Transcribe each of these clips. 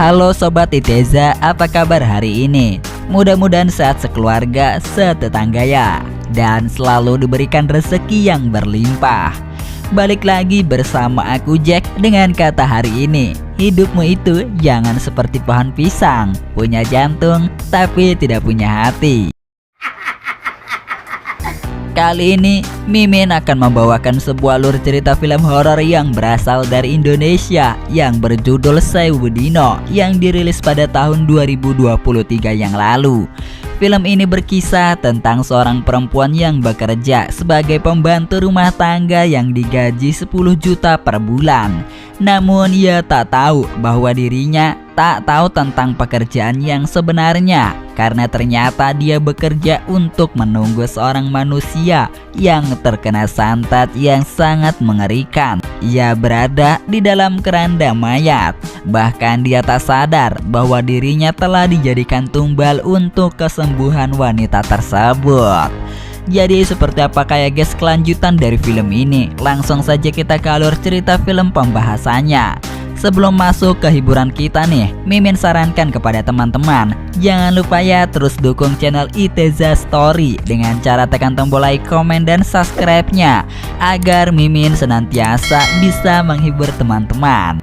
Halo Sobat Iteza, apa kabar hari ini? Mudah-mudahan sehat sekeluarga, setetangga ya, dan selalu diberikan rezeki yang berlimpah. Balik lagi bersama aku Jack dengan kata hari ini. Hidupmu itu jangan seperti pohon pisang, punya jantung tapi tidak punya hati. Kali ini Mimin akan membawakan sebuah alur cerita film horor yang berasal dari Indonesia yang berjudul Sewu Dino yang dirilis pada tahun 2023 yang lalu. Film ini berkisah tentang seorang perempuan yang bekerja sebagai pembantu rumah tangga yang digaji 10 juta per bulan. Namun ia tak tahu bahwa dirinya tak tahu tentang pekerjaan yang sebenarnya, karena ternyata dia bekerja untuk menunggu seorang manusia yang terkena santet yang sangat mengerikan. Ia berada di dalam keranda mayat. Bahkan dia tak sadar bahwa dirinya telah dijadikan tumbal untuk kesembuhan wanita tersebut. Jadi seperti apakah ya guys kelanjutan dari film ini? Langsung saja kita ke alur cerita film pembahasannya. Sebelum masuk ke hiburan kita nih, Mimin sarankan kepada teman-teman, jangan lupa ya terus dukung channel Iteza Story dengan cara tekan tombol like, komen, dan subscribe-nya agar Mimin senantiasa bisa menghibur teman-teman.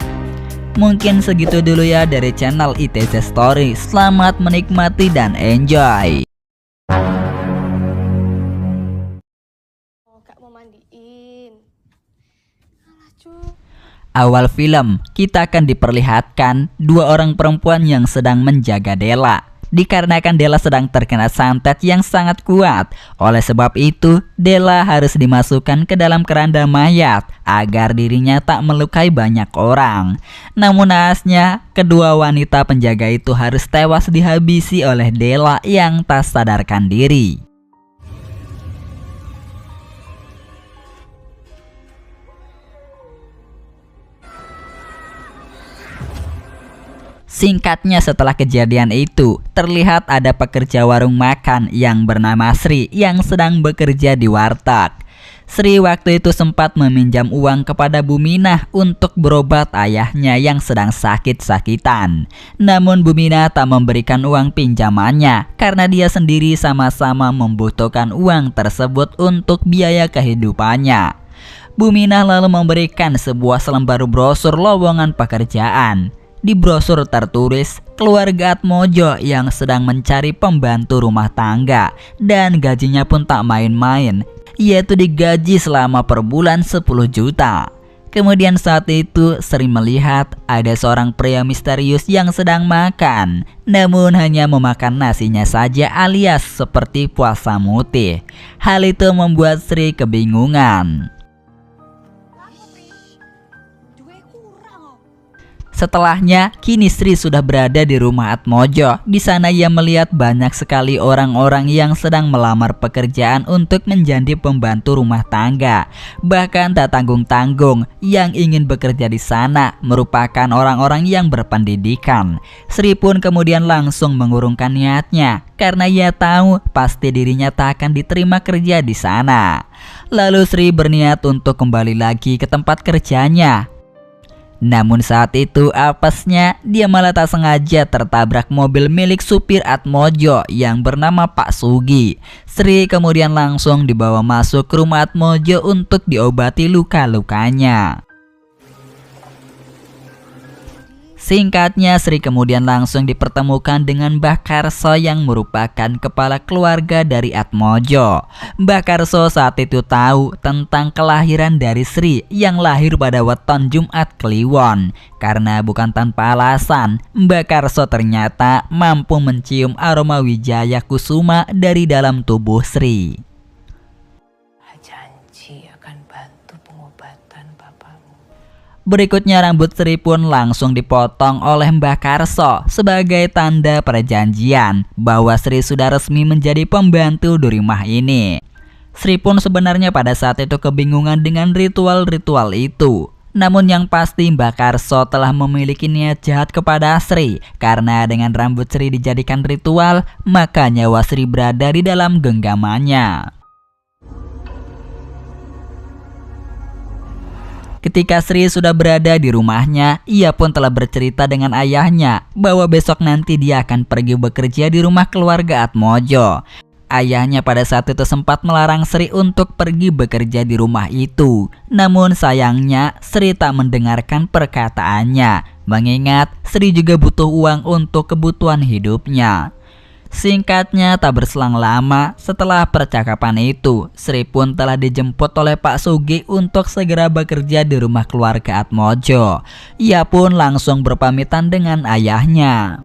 Mungkin segitu dulu ya dari channel Iteza Story. Selamat menikmati dan enjoy. Gak mau mandiin. Alah cu. Awal film, kita akan diperlihatkan dua orang perempuan yang sedang menjaga Della. Dikarenakan Della sedang terkena santet yang sangat kuat. Oleh sebab itu, Della harus dimasukkan ke dalam keranda mayat agar dirinya tak melukai banyak orang. Namun naasnya, kedua wanita penjaga itu harus tewas dihabisi oleh Della yang tak sadarkan diri. Singkatnya, setelah kejadian itu, terlihat ada pekerja warung makan yang bernama Sri yang sedang bekerja di warteg. Sri waktu itu sempat meminjam uang kepada Buminah untuk berobat ayahnya yang sedang sakit-sakitan. Namun Buminah tak memberikan uang pinjamannya karena dia sendiri sama-sama membutuhkan uang tersebut untuk biaya kehidupannya. Buminah lalu memberikan sebuah selembar brosur lowongan pekerjaan. Di brosur tertulis keluarga Atmojo yang sedang mencari pembantu rumah tangga dan gajinya pun tak main-main, yaitu digaji selama per bulan 10 juta. Kemudian saat itu Sri melihat ada seorang pria misterius yang sedang makan, namun hanya memakan nasinya saja alias seperti puasa mutih. Hal itu membuat Sri kebingungan. Setelahnya, kini Sri sudah berada di rumah Atmojo. Di sana ia melihat banyak sekali orang-orang yang sedang melamar pekerjaan untuk menjadi pembantu rumah tangga. Bahkan tak tanggung-tanggung, yang ingin bekerja di sana merupakan orang-orang yang berpendidikan. Sri pun kemudian langsung mengurungkan niatnya karena ia tahu pasti dirinya tak akan diterima kerja di sana. Lalu Sri berniat untuk kembali lagi ke tempat kerjanya. Namun saat itu apesnya dia malah tak sengaja tertabrak mobil milik supir Atmojo yang bernama Pak Sugi. Sri kemudian langsung dibawa masuk ke rumah Atmojo untuk diobati luka-lukanya. Singkatnya, Sri kemudian langsung dipertemukan dengan Mbah Karso yang merupakan kepala keluarga dari Atmojo. Mbah Karso saat itu tahu tentang kelahiran dari Sri yang lahir pada weton Jumat Kliwon. Karena bukan tanpa alasan, Mbah Karso ternyata mampu mencium aroma Wijaya Kusuma dari dalam tubuh Sri. Janji akan bantu pengobatan bapakmu. Berikutnya rambut Sri pun langsung dipotong oleh Mbah Karso sebagai tanda perjanjian bahwa Sri sudah resmi menjadi pembantu di rumah ini. Sri pun sebenarnya pada saat itu kebingungan dengan ritual-ritual itu. Namun yang pasti Mbah Karso telah memiliki niat jahat kepada Sri karena dengan rambut Sri dijadikan ritual, maka nyawa Sri berada di dalam genggamannya. Ketika Sri sudah berada di rumahnya, ia pun telah bercerita dengan ayahnya bahwa besok nanti dia akan pergi bekerja di rumah keluarga Atmojo. Ayahnya pada saat itu sempat melarang Sri untuk pergi bekerja di rumah itu. Namun sayangnya Sri tak mendengarkan perkataannya, mengingat Sri juga butuh uang untuk kebutuhan hidupnya. Singkatnya, tak berselang lama setelah percakapan itu, Sri pun telah dijemput oleh Pak Sugi untuk segera bekerja di rumah keluarga Atmojo. Ia pun langsung berpamitan dengan ayahnya.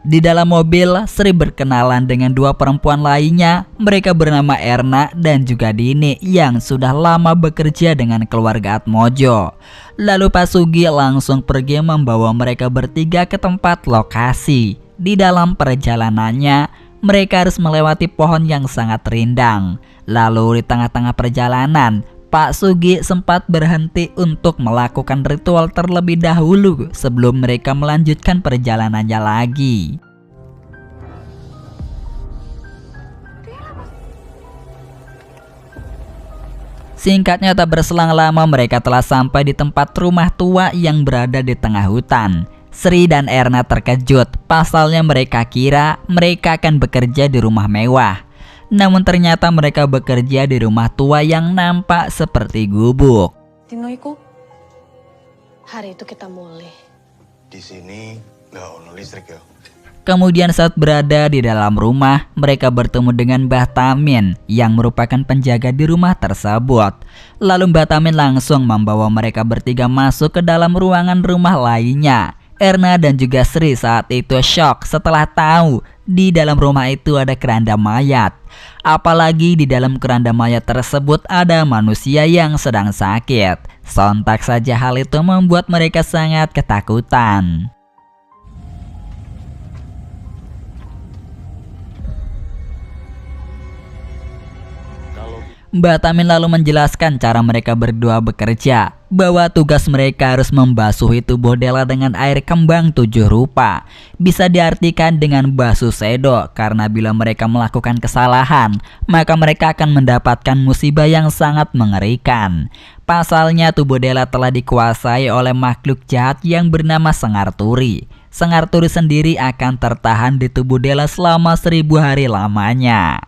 Di dalam mobil, Sri berkenalan dengan dua perempuan lainnya. Mereka bernama Erna dan juga Dini yang sudah lama bekerja dengan keluarga Atmojo. Lalu Pak Sugi langsung pergi membawa mereka bertiga ke tempat lokasi. Di dalam perjalanannya, mereka harus melewati pohon yang sangat rindang. Lalu di tengah-tengah perjalanan, Pak Sugi sempat berhenti untuk melakukan ritual terlebih dahulu sebelum mereka melanjutkan perjalanannya lagi. Singkatnya, tak berselang lama mereka telah sampai di tempat rumah tua yang berada di tengah hutan. Sri dan Erna terkejut, pasalnya mereka kira mereka akan bekerja di rumah mewah. Namun ternyata mereka bekerja di rumah tua yang nampak seperti gubuk. Dino iku, hari itu kita mulai. Di sini nggak ono listrik ya. Kemudian saat berada di dalam rumah, mereka bertemu dengan Mbah Tamin yang merupakan penjaga di rumah tersebut. Lalu Mbah Tamin langsung membawa mereka bertiga masuk ke dalam ruangan rumah lainnya. Erna dan juga Sri saat itu shock setelah tahu di dalam rumah itu ada keranda mayat. Apalagi di dalam keranda mayat tersebut ada manusia yang sedang sakit. Sontak saja hal itu membuat mereka sangat ketakutan. Mbak Tamin lalu menjelaskan cara mereka berdua bekerja, bahwa tugas mereka harus membasuhi tubuh Dela dengan air kembang 7 rupa. Bisa diartikan dengan basuh sedo, karena bila mereka melakukan kesalahan, maka mereka akan mendapatkan musibah yang sangat mengerikan. Pasalnya tubuh Dela telah dikuasai oleh makhluk jahat yang bernama Sengar Turi. Sengar Turi sendiri akan tertahan di tubuh Dela selama 1000 hari lamanya.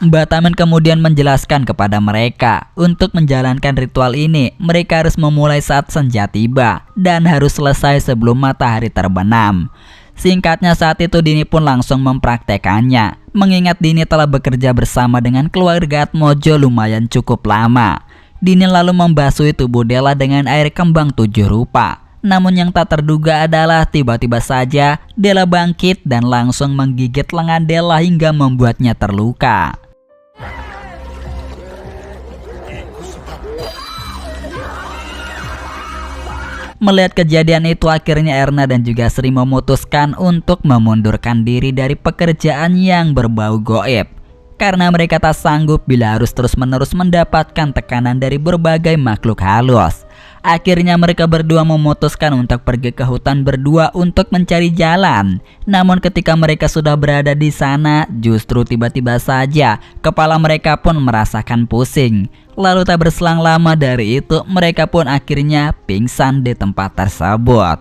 Mbak Tamin kemudian menjelaskan kepada mereka, untuk menjalankan ritual ini, mereka harus memulai saat senja tiba dan harus selesai sebelum matahari terbenam. Singkatnya saat itu Dini pun langsung mempraktekannya, mengingat Dini telah bekerja bersama dengan keluarga Atmojo lumayan cukup lama. Dini lalu membasuhi tubuh Dela dengan air kembang 7 rupa. Namun yang tak terduga adalah tiba-tiba saja Dela bangkit dan langsung menggigit lengan Dela hingga membuatnya terluka. Melihat kejadian itu, akhirnya Erna dan juga Sri memutuskan untuk memundurkan diri dari pekerjaan yang berbau goib, karena mereka tak sanggup bila harus terus-menerus mendapatkan tekanan dari berbagai makhluk halus. Akhirnya mereka berdua memutuskan untuk pergi ke hutan berdua untuk mencari jalan. Namun ketika mereka sudah berada di sana, justru tiba-tiba saja kepala mereka pun merasakan pusing. Lalu tak berselang lama dari itu, mereka pun akhirnya pingsan di tempat tersebut.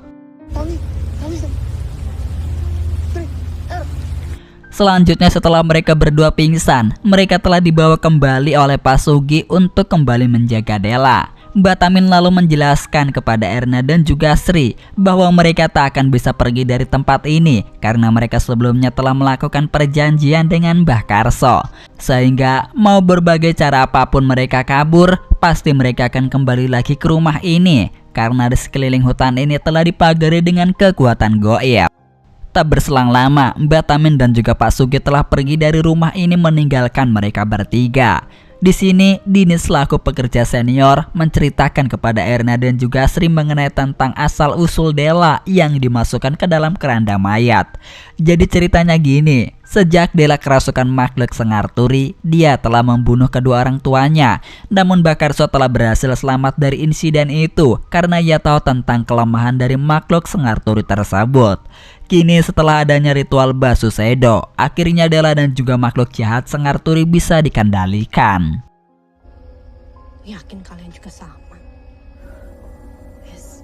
Selanjutnya setelah mereka berdua pingsan, mereka telah dibawa kembali oleh Pak Sugi untuk kembali menjaga Dela. Mbak Tamin lalu menjelaskan kepada Erna dan juga Sri bahwa mereka tak akan bisa pergi dari tempat ini karena mereka sebelumnya telah melakukan perjanjian dengan Mbah Karso. Sehingga mau berbagai cara apapun mereka kabur, pasti mereka akan kembali lagi ke rumah ini karena di sekeliling hutan ini telah dipagari dengan kekuatan goib. Tak berselang lama, Mbak Tamin dan juga Pak Sugi telah pergi dari rumah ini meninggalkan mereka bertiga. Di sini, Dini selaku pekerja senior menceritakan kepada Erna dan juga Sri mengenai tentang asal-usul Dela yang dimasukkan ke dalam keranda mayat. Jadi ceritanya gini, Sejak Della kerasukan makhluk Sengarturi, dia telah membunuh kedua orang tuanya. Namun Bakarso telah berhasil selamat dari insiden itu karena ia tahu tentang kelemahan dari makhluk Sengarturi tersebut. Kini setelah adanya ritual Basusedo, akhirnya Della dan juga makhluk jahat Sengarturi bisa dikendalikan. Yakin kalian juga sama? Yes.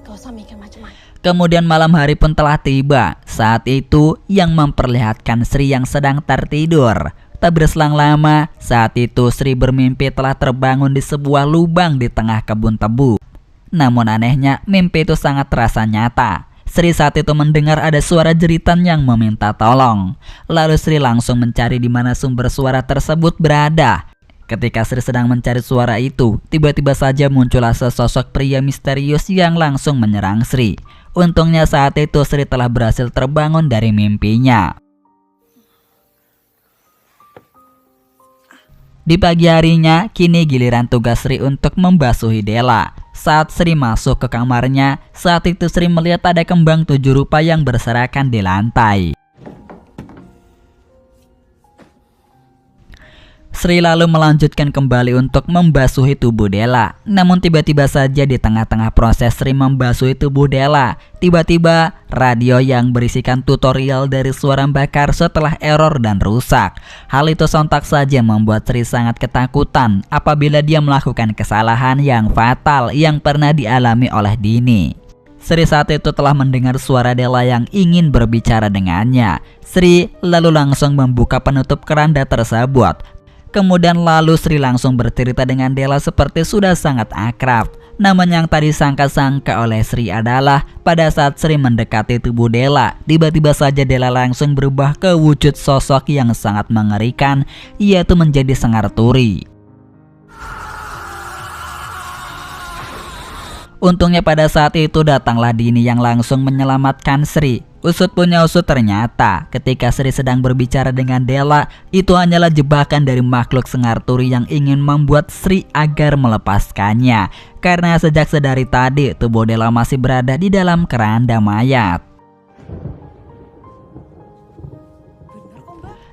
Gak usah mikir macam-macam. Kemudian malam hari pun telah tiba. Saat itu yang memperlihatkan Sri yang sedang tertidur. Tak berselang lama, saat itu Sri bermimpi telah terbangun di sebuah lubang di tengah kebun tebu. Namun anehnya, mimpi itu sangat terasa nyata. Sri saat itu mendengar ada suara jeritan yang meminta tolong. Lalu Sri langsung mencari di mana sumber suara tersebut berada. Ketika Sri sedang mencari suara itu, tiba-tiba saja muncullah sesosok pria misterius yang langsung menyerang Sri. Untungnya saat itu Sri telah berhasil terbangun dari mimpinya. Di pagi harinya, kini giliran tugas Sri untuk membasuhi Della. Saat Sri masuk ke kamarnya, saat itu Sri melihat ada kembang 7 rupa yang berserakan di lantai. Sri lalu melanjutkan kembali untuk membasuhi tubuh Della. Namun tiba-tiba saja di tengah-tengah proses Sri membasuhi tubuh Della, tiba-tiba radio yang berisikan tutorial dari suara Bakarso telah error dan rusak. Hal itu sontak saja membuat Sri sangat ketakutan apabila dia melakukan kesalahan yang fatal yang pernah dialami oleh Dini. Sri saat itu telah mendengar suara Della yang ingin berbicara dengannya. Sri lalu langsung membuka penutup keranda tersebut. Kemudian lalu Sri langsung bercerita dengan Della seperti sudah sangat akrab. Namun yang tadi sangka-sangka oleh Sri adalah pada saat Sri mendekati tubuh Della, tiba-tiba saja Della langsung berubah ke wujud sosok yang sangat mengerikan, yaitu menjadi Sengarturi. Untungnya pada saat itu datanglah Dini yang langsung menyelamatkan Sri. Usut punya usut, ternyata ketika Sri sedang berbicara dengan Della, itu hanyalah jebakan dari makhluk Sengarturi yang ingin membuat Sri agar melepaskannya. Karena sejak sedari tadi tubuh Della masih berada di dalam keranda mayat.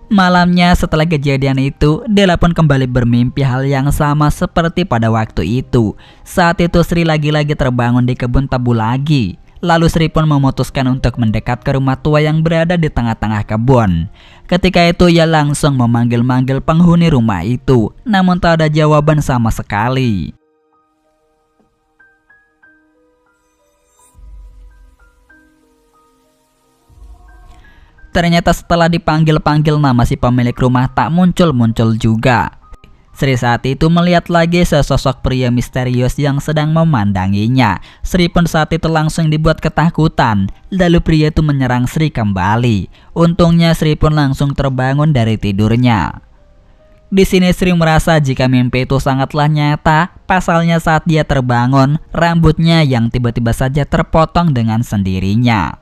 Malamnya setelah kejadian itu, Della pun kembali bermimpi hal yang sama seperti pada waktu itu. Saat itu Sri lagi-lagi terbangun di kebun tebu lagi. Lalu Sri pun memutuskan untuk mendekat ke rumah tua yang berada di tengah-tengah kebun. Ketika itu ia langsung memanggil-manggil penghuni rumah itu, namun tak ada jawaban sama sekali. Ternyata setelah dipanggil-panggil nama si pemilik rumah tak muncul-muncul juga. Sri saat itu melihat lagi sesosok pria misterius yang sedang memandanginya. Sri pun saat itu langsung dibuat ketakutan. Lalu pria itu menyerang Sri kembali. Untungnya Sri pun langsung terbangun dari tidurnya. Di sini Sri merasa jika mimpi itu sangatlah nyata. Pasalnya saat dia terbangun, rambutnya yang tiba-tiba saja terpotong dengan sendirinya.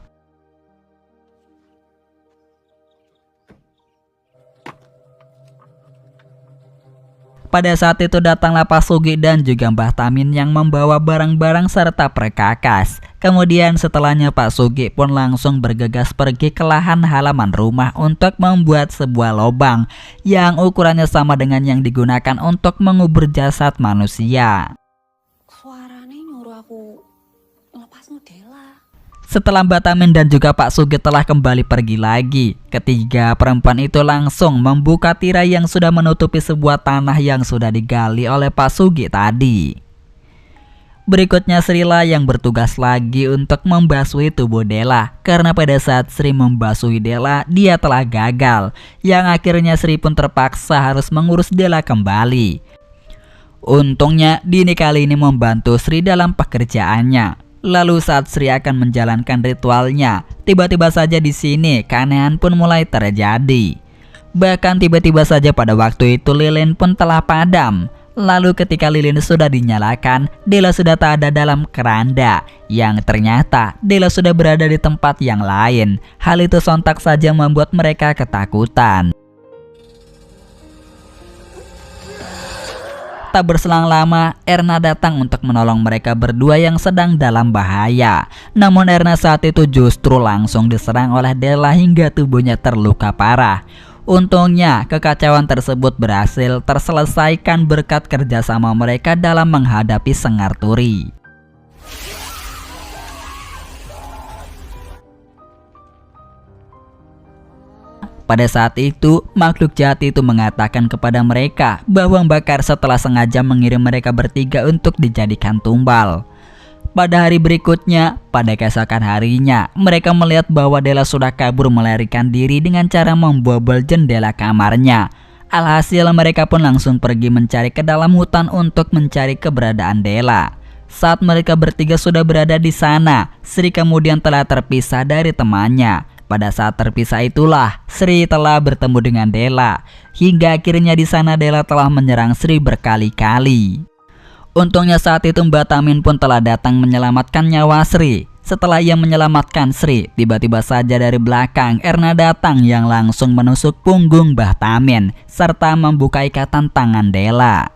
Pada saat itu datanglah Pak Sugi dan juga Mbah Tamin yang membawa barang-barang serta perkakas. Kemudian setelahnya Pak Sugi pun langsung bergegas pergi ke lahan halaman rumah untuk membuat sebuah lubang yang ukurannya sama dengan yang digunakan untuk mengubur jasad manusia. Suaranya nyuruh aku ngelepas Della. Setelah Mbak Tamin dan juga Pak Sugi telah kembali pergi lagi, ketiga perempuan itu langsung membuka tirai yang sudah menutupi sebuah tanah yang sudah digali oleh Pak Sugi tadi. Berikutnya Srila yang bertugas lagi untuk membasuhi tubuh Della, karena pada saat Sri membasuhi Della, dia telah gagal, yang akhirnya Sri pun terpaksa harus mengurus Della kembali. Untungnya Dini kali ini membantu Sri dalam pekerjaannya. Lalu saat Sri akan menjalankan ritualnya, tiba-tiba saja di sini keanehan pun mulai terjadi. Bahkan tiba-tiba saja pada waktu itu lilin pun telah padam. Lalu ketika lilin sudah dinyalakan, Della sudah tak ada dalam keranda. Yang ternyata Della sudah berada di tempat yang lain. Hal itu sontak saja membuat mereka ketakutan. Tak berselang lama, Erna datang untuk menolong mereka berdua yang sedang dalam bahaya. Namun Erna saat itu justru langsung diserang oleh Della hingga tubuhnya terluka parah. Untungnya, kekacauan tersebut berhasil terselesaikan berkat kerjasama mereka dalam menghadapi Sengar Turi. Pada saat itu, makhluk jahat itu mengatakan kepada mereka bahwa Mbak Karsa telah sengaja mengirim mereka bertiga untuk dijadikan tumbal. Pada hari berikutnya, pada keesokan harinya, mereka melihat bahwa Della sudah kabur melarikan diri dengan cara membobol jendela kamarnya. Alhasil mereka pun langsung pergi mencari ke dalam hutan untuk mencari keberadaan Della. Saat mereka bertiga sudah berada di sana, Sri kemudian telah terpisah dari temannya. Pada saat terpisah itulah, Sri telah bertemu dengan Della. Hingga akhirnya di sana Della telah menyerang Sri berkali-kali. Untungnya saat itu Mbak Tamin pun telah datang menyelamatkan nyawa Sri. Setelah ia menyelamatkan Sri, tiba-tiba saja dari belakang Erna datang yang langsung menusuk punggung Mbah Tamin serta membuka ikatan tangan Della.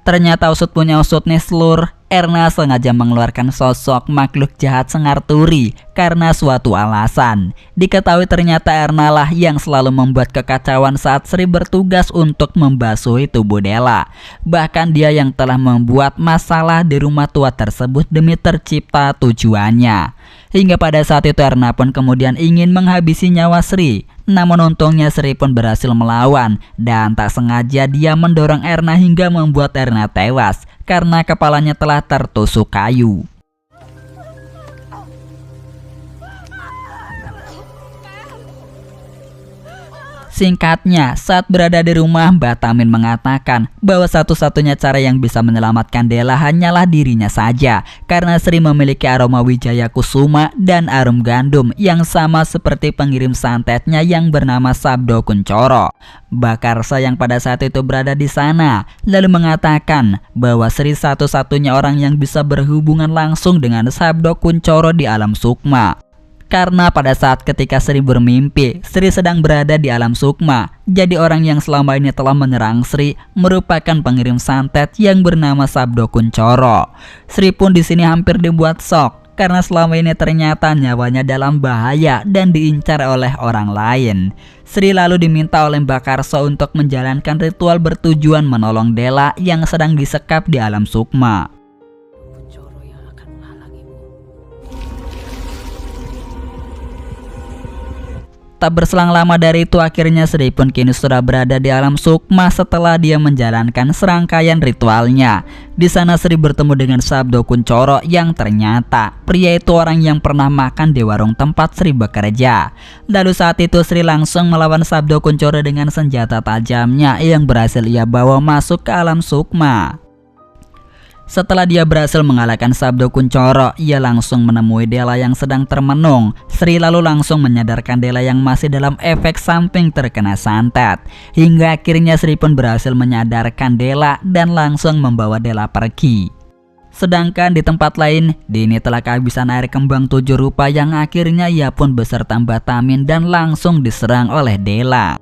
Ternyata usut punya usut nih Slur, Erna sengaja mengeluarkan sosok makhluk jahat Sengar Turi karena suatu alasan. Diketahui ternyata Erna lah yang selalu membuat kekacauan saat Sri bertugas untuk membasuhi tubuh Della. Bahkan dia yang telah membuat masalah di rumah tua tersebut demi tercipta tujuannya. Hingga pada saat itu Erna pun kemudian ingin menghabisi nyawa Sri. Namun untungnya Sri pun berhasil melawan dan tak sengaja dia mendorong Erna hingga membuat Erna tewas karena kepalanya telah tertusuk kayu. Singkatnya, saat berada di rumah, Mbak Tamin mengatakan bahwa satu-satunya cara yang bisa menyelamatkan Della hanyalah dirinya saja, karena Sri memiliki aroma Wijaya Kusuma dan arum gandum yang sama seperti pengirim santetnya yang bernama Sabdo Kuncoro. Mbak Karsa yang pada saat itu berada di sana lalu mengatakan bahwa Sri satu-satunya orang yang bisa berhubungan langsung dengan Sabdo Kuncoro di alam sukma. Karena pada saat ketika Sri bermimpi, Sri sedang berada di alam sukma. Jadi orang yang selama ini telah menyerang Sri merupakan pengirim santet yang bernama Sabdo Kuncoro. Sri pun di sini hampir dibuat shock karena selama ini ternyata nyawanya dalam bahaya dan diincar oleh orang lain. Sri lalu diminta oleh Mbak Karso untuk menjalankan ritual bertujuan menolong Della yang sedang disekap di alam sukma. Kuncoro yang akan menghalangimu. Tak berselang lama dari itu akhirnya Sri pun kini sudah berada di alam sukma setelah dia menjalankan serangkaian ritualnya. Di sana Sri bertemu dengan Sabdo Kuncoro yang ternyata pria itu orang yang pernah makan di warung tempat Sri bekerja. Lalu saat itu Sri langsung melawan Sabdo Kuncoro dengan senjata tajamnya yang berhasil ia bawa masuk ke alam sukma. Setelah dia berhasil mengalahkan Sabdo Kuncoro, ia langsung menemui Della yang sedang termenung. Sri lalu langsung menyadarkan Della yang masih dalam efek samping terkena santet. Hingga akhirnya Sri pun berhasil menyadarkan Della dan langsung membawa Della pergi. Sedangkan di tempat lain, Dini telah kehabisan air kembang 7 rupa yang akhirnya ia pun beserta Mbak Tamin dan langsung diserang oleh Della.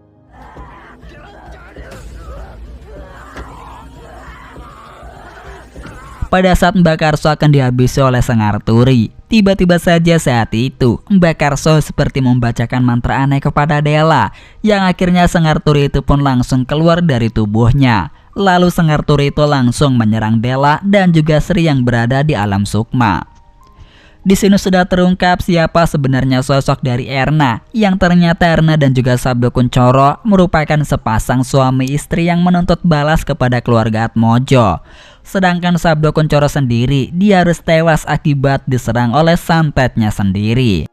Pada saat Mbak Karso akan dihabisi oleh Sengar Turi, tiba-tiba saja saat itu Mbak Karso seperti membacakan mantra aneh kepada Della, yang akhirnya Sengar Turi itu pun langsung keluar dari tubuhnya. Lalu Sengar Turi itu langsung menyerang Della dan juga Sri yang berada di alam sukma. Di sini sudah terungkap siapa sebenarnya sosok dari Erna, yang ternyata Erna dan juga Sabdo Kuncoro merupakan sepasang suami istri yang menuntut balas kepada keluarga Atmojo. Sedangkan Sabdo Kuncoro sendiri, dia harus tewas akibat diserang oleh santetnya sendiri.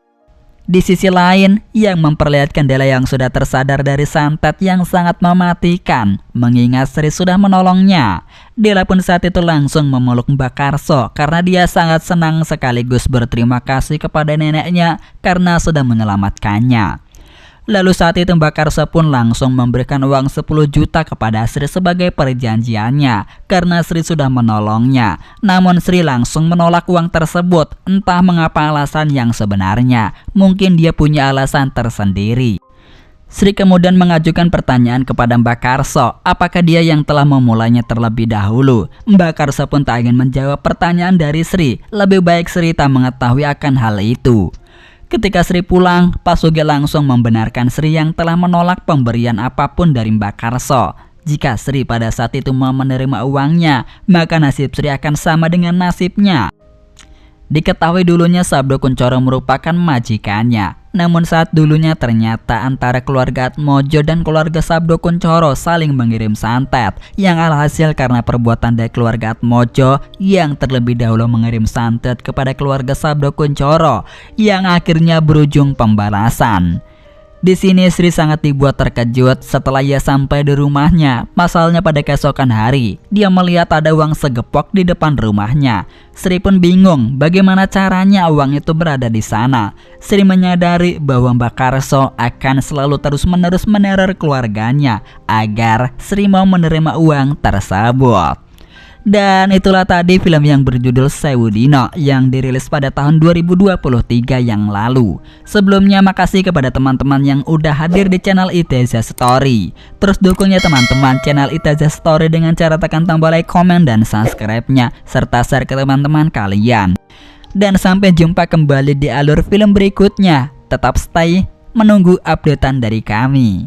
Di sisi lain, yang memperlihatkan Della yang sudah tersadar dari santet yang sangat mematikan, mengingat Sri sudah menolongnya. Della pun saat itu langsung memeluk Mbak Karso karena dia sangat senang sekaligus berterima kasih kepada neneknya karena sudah menyelamatkannya. Lalu saat itu Mbak Karso pun langsung memberikan uang 10 juta kepada Sri sebagai perjanjiannya karena Sri sudah menolongnya. Namun Sri langsung menolak uang tersebut, entah mengapa alasan yang sebenarnya. Mungkin dia punya alasan tersendiri. Sri kemudian mengajukan pertanyaan kepada Mbak Karso, apakah dia yang telah memulainya terlebih dahulu. Mbak Karso pun tak ingin menjawab pertanyaan dari Sri, lebih baik Sri tak mengetahui akan hal itu. Ketika Sri pulang, Pak Sugeng langsung membenarkan Sri yang telah menolak pemberian apapun dari Mbak Karso. Jika Sri pada saat itu mau menerima uangnya, maka nasib Sri akan sama dengan nasibnya. Diketahui dulunya Sabdo Kuncoro merupakan majikannya. Namun saat dulunya ternyata antara keluarga Atmojo dan keluarga Sabdo Kuncoro saling mengirim santet, yang alhasil karena perbuatan dari keluarga Atmojo yang terlebih dahulu mengirim santet kepada keluarga Sabdo Kuncoro, yang akhirnya berujung pembalasan. Di sini Sri sangat dibuat terkejut setelah ia sampai di rumahnya. Pasalnya pada keesokan hari, dia melihat ada uang segepok di depan rumahnya. Sri pun bingung bagaimana caranya uang itu berada di sana. Sri menyadari bahwa Mbak Karso akan selalu terus-menerus meneror keluarganya agar Sri mau menerima uang tersebut. Dan itulah tadi film yang berjudul Sewu Dino yang dirilis pada tahun 2023 yang lalu. Sebelumnya makasih kepada teman-teman yang udah hadir di channel Iteza Story. Terus dukung ya teman-teman channel Iteza Story dengan cara tekan tombol like, komen, dan subscribe-nya, serta share ke teman-teman kalian. Dan sampai jumpa kembali di alur film berikutnya. Tetap stay menunggu updatean dari kami.